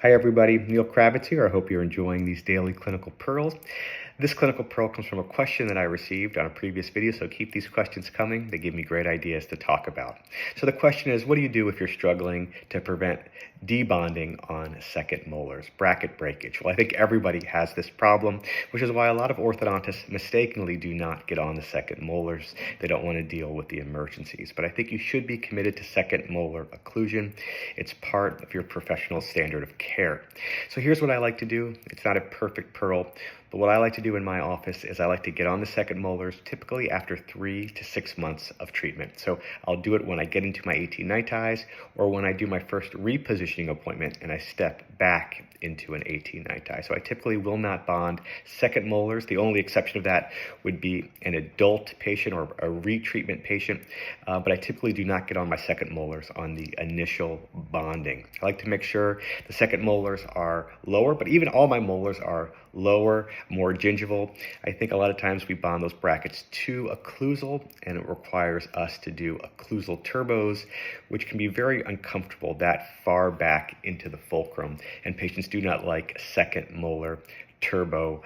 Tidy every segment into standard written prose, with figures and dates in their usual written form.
Hi everybody, Neil Kravitz here. I hope you're enjoying these daily clinical pearls. This clinical pearl comes from a question that I received on a previous video, so keep these questions coming. They give me great ideas to talk about. So the question is, what do you do if you're struggling to prevent debonding on second molars, bracket breakage? Well, I think everybody has this problem, which is why a lot of orthodontists mistakenly do not get on the second molars. They don't want to deal with the emergencies, but I think you should be committed to second molar occlusion. It's part of your professional standard of care. So here's what I like to do. It's not a perfect pearl, but what I like to do in my office is I like to get on the second molars typically after 3 to 6 months of treatment. So I'll do it when I get into my 18 night ties or when I do my first repositioning appointment and I step back into an 18 night tie. So I typically will not bond second molars. The only exception of that would be an adult patient or a retreatment patient, but I typically do not get on my second molars on the initial bonding. I like to make sure the second molars are lower, but even all my molars are lower, more gingival. I think a lot of times we bond those brackets too occlusal, and it requires us to do occlusal turbos, which can be very uncomfortable that far back into the fulcrum, and patients do not like second molar turbo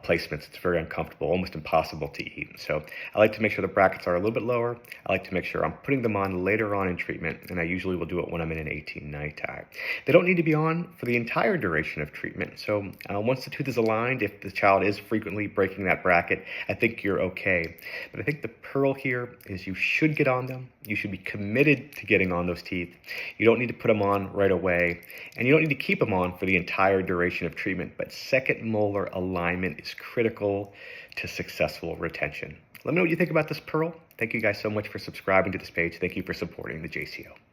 placements. It's very uncomfortable, almost impossible to eat. So I like to make sure the brackets are a little bit lower. I like to make sure I'm putting them on later on in treatment, and I usually will do it when I'm in an 18 night tie. They don't need to be on for the entire duration of treatment. So once the tooth is aligned, if the child is frequently breaking that bracket, I think you're okay. But I think the pearl here is you should get on them. You should be committed to getting on those teeth. You don't need to put them on right away, and you don't need to keep them on for the entire duration of treatment. But second molar alignment is critical to successful retention. Let me know what you think about this pearl. Thank you guys so much for subscribing to this page. Thank you for supporting the JCO.